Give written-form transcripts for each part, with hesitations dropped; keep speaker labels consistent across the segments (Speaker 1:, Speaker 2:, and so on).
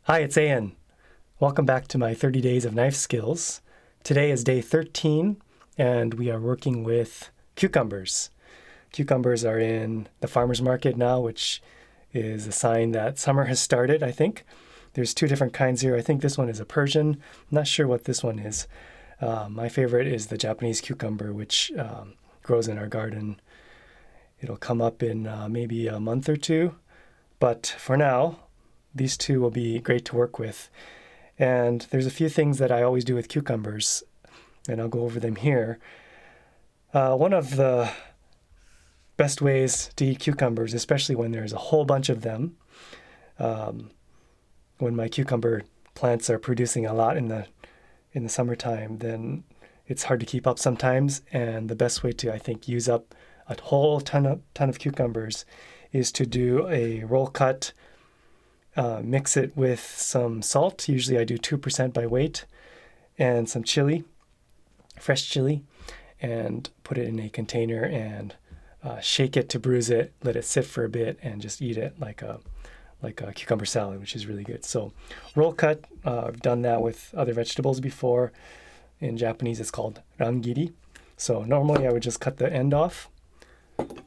Speaker 1: Hi, it's Ian. Welcome back to my 30 Days of Knife Skills. Today is day 13, and we are working with cucumbers. Cucumbers are in the farmer's market now, which is a sign that summer has started, I think. There's two different kinds here. I think this one is a Persian. I'm not sure what this one is. My favorite is the Japanese cucumber, which grows in our garden. It'll come up in maybe a month or two. But for now, these two will be great to work with. And there's a few things that I always do with cucumbers, and I'll go over them here. One of the best ways to eat cucumbers, especially when there's a whole bunch of them, when my cucumber plants are producing a lot in the summertime, then it's hard to keep up sometimes. And the best way to, I think, use up a whole ton of cucumbers is to do a roll cut. Mix it with some salt. Usually I do 2% by weight, and some chili, fresh chili, and put it in a container and shake it to bruise it, let it sit for a bit, and just eat it like a cucumber salad, which is really good. So roll cut, I've done that with other vegetables before. In Japanese it's called rangiri. So normally I would just cut the end off,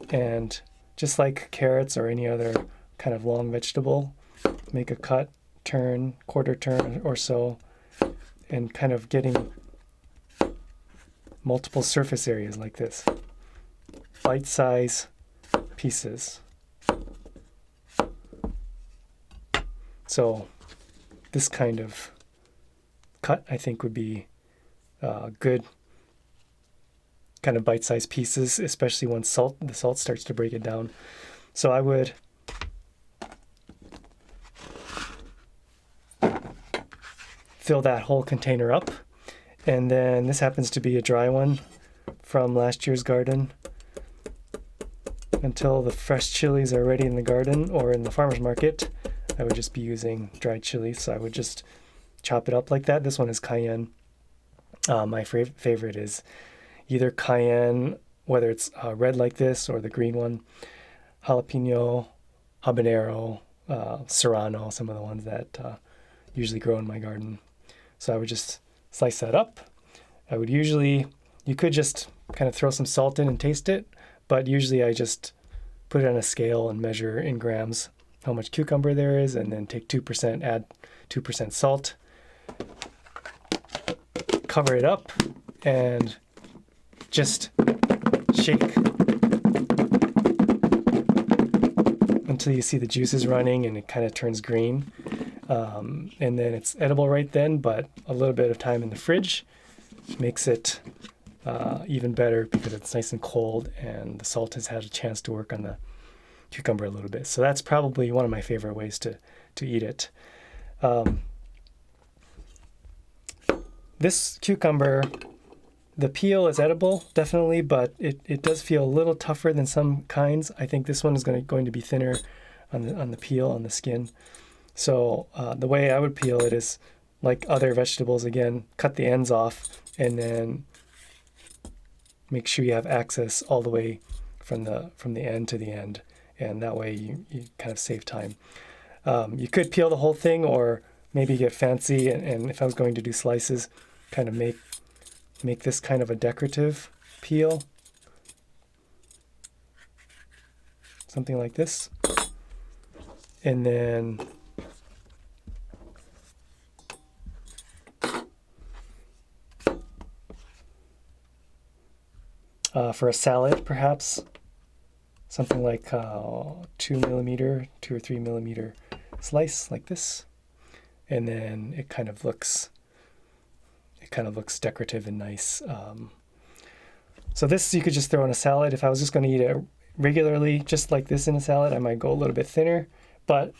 Speaker 1: and just like carrots or any other kind of long vegetable, make a cut, turn, quarter turn or so, and kind of getting multiple surface areas like this. Bite-size pieces. So this kind of cut, I think, would be good kind of bite-sized pieces, especially when the salt starts to break it down. So I would fill that whole container up, and then this happens to be a dry one from last year's garden. Until the fresh chilies are ready in the garden or in the farmer's market, I would just be using dried chilies. So I would just chop it up like that. This one is cayenne. My favorite is either cayenne, whether it's red like this or the green one, jalapeno, habanero, serrano, some of the ones that usually grow in my garden. So I would just slice that up. You could just kind of throw some salt in and taste it, but usually I just put it on a scale and measure in grams how much cucumber there is, and then take 2%, add 2% salt, cover it up, and just shake until you see the juices running and it kind of turns green. And then it's edible right then, but a little bit of time in the fridge makes it even better because it's nice and cold and the salt has had a chance to work on the cucumber a little bit. So that's probably one of my favorite ways to eat it. This cucumber, the peel is edible, definitely, but it does feel a little tougher than some kinds. I think this one is going to be thinner on the peel, on the skin. So the way I would peel it is like other vegetables, again, cut the ends off and then make sure you have access all the way from the end to the end, and that way you kind of save time. You could peel the whole thing or maybe get fancy, and if I was going to do slices, kind of make this kind of a decorative peel. Something like this. And then for a salad, perhaps something like 2 or 3 millimeter slice like this, and then it kind of looks decorative and nice. So this you could just throw in a salad. If I was just going to eat it regularly, just like this in a salad, I might go a little bit thinner, but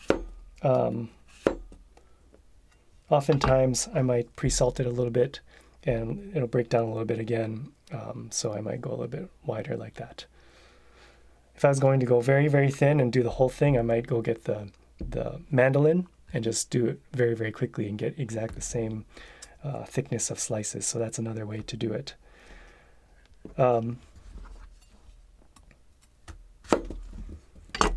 Speaker 1: oftentimes I might pre-salt it a little bit and it'll break down a little bit again. So I might go a little bit wider like that. If I was going to go very, very thin and do the whole thing, I might go get the mandolin and just do it very, very quickly and get exact the same thickness of slices. So that's another way to do it.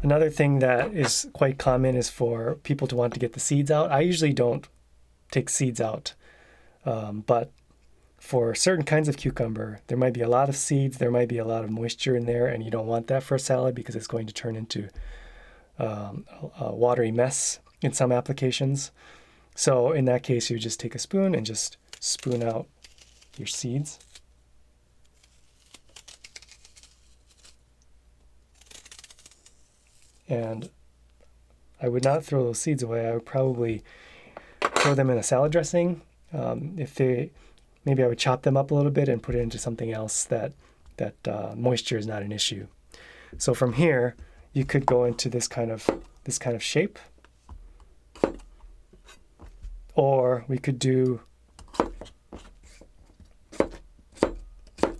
Speaker 1: Another thing that is quite common is for people to want to get the seeds out. I usually don't take seeds out, but for certain kinds of cucumber, there might be a lot of seeds, there might be a lot of moisture in there, and you don't want that for a salad because it's going to turn into a watery mess in some applications. So in that case, you just take a spoon and just spoon out your seeds. And I would not throw those seeds away. I would probably throw them in a salad dressing. Maybe I would chop them up a little bit and put it into something else that moisture is not an issue. So from here, you could go into this kind of shape, or we could do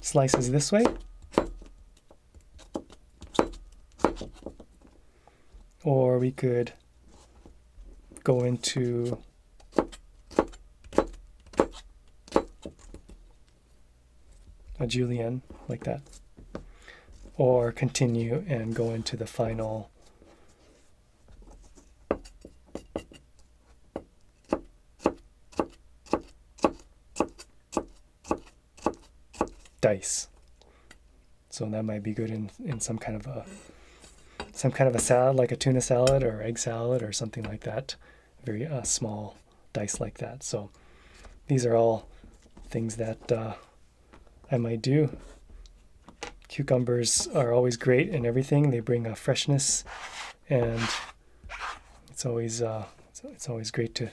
Speaker 1: slices this way, or we could go into a julienne like that, or continue and go into the final dice. So that might be good in some kind of a salad, like a tuna salad or egg salad or something like that. Very small dice like that. So these are all things that I might do. Cucumbers are always great in everything. They bring a freshness, and it's always great to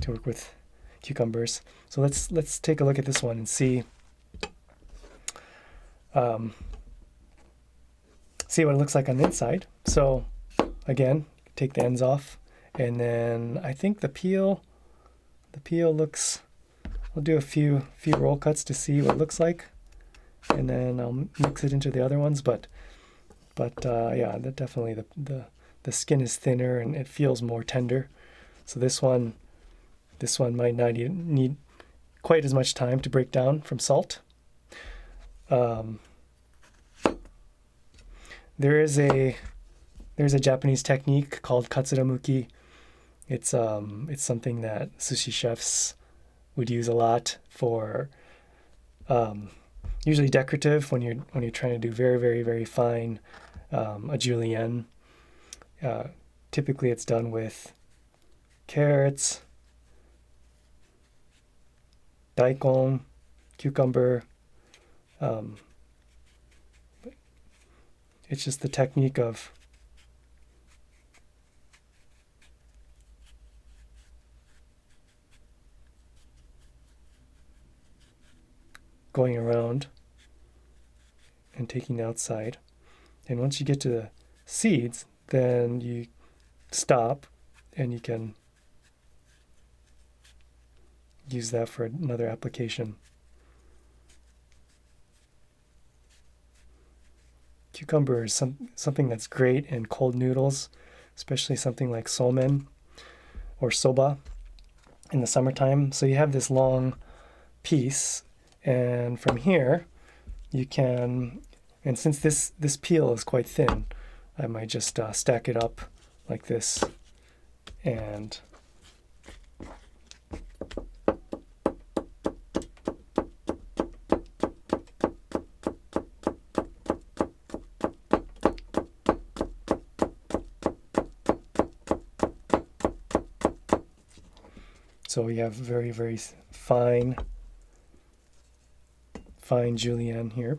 Speaker 1: work with cucumbers. So let's take a look at this one and see what it looks like on the inside. So again, take the ends off, and then I think the peel looks. I'll do a few roll cuts to see what it looks like, and then I'll mix it into the other ones. But yeah, that definitely the skin is thinner and it feels more tender. So this one might not need quite as much time to break down from salt. There's a Japanese technique called katsuramuki. It's something that sushi chefs would use a lot for usually decorative when you're trying to do very, very, very fine a julienne. Typically it's done with carrots, daikon, cucumber. It's just the technique of going around and taking the outside. And once you get to the seeds, then you stop and you can use that for another application. Cucumber is something that's great in cold noodles, especially something like somen or soba in the summertime. So you have this long piece, and from here you can, and since this peel is quite thin, I might just stack it up like this, and so we have very, very fine julienne here.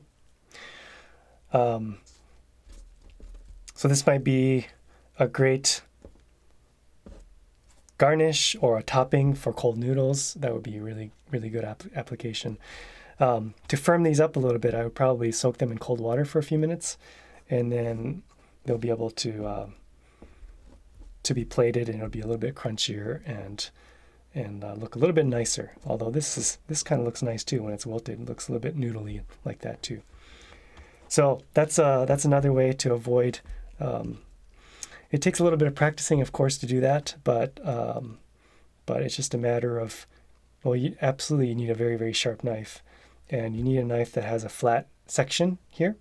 Speaker 1: So this might be a great garnish or a topping for cold noodles. That would be a really, really good application. To firm these up a little bit, I would probably soak them in cold water for a few minutes, and then they'll be able to be plated, and it'll be a little bit crunchier and look a little bit nicer. Although this kind of looks nice too when it's wilted. It looks a little bit noodly like that too. So that's another way to avoid. It takes a little bit of practicing, of course, to do that, but it's just a matter of, well, you need a very, very sharp knife, and you need a knife that has a flat section here.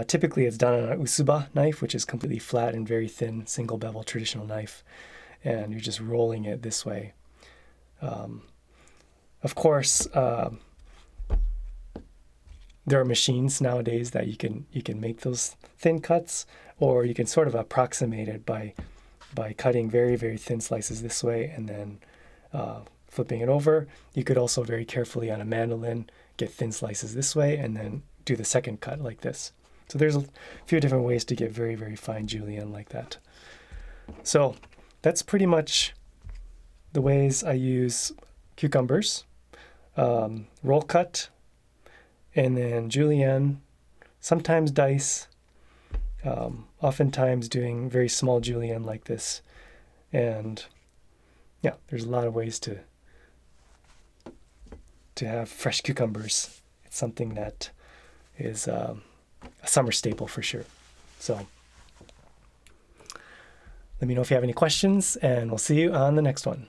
Speaker 1: Typically it's done on a usuba knife, which is completely flat and very thin, single bevel traditional knife. And you're just rolling it this way. Of course, there are machines nowadays that you can make those thin cuts, or you can sort of approximate it by cutting very, very thin slices this way and then flipping it over. You could also very carefully on a mandolin get thin slices this way and then do the second cut like this. So there's a few different ways to get very, very fine julienne like that. So that's pretty much the ways I use cucumbers. Roll cut, and then julienne, sometimes dice, oftentimes doing very small julienne like this. And yeah, there's a lot of ways to have fresh cucumbers. It's something that is a summer staple for sure. So let me know if you have any questions, and we'll see you on the next one.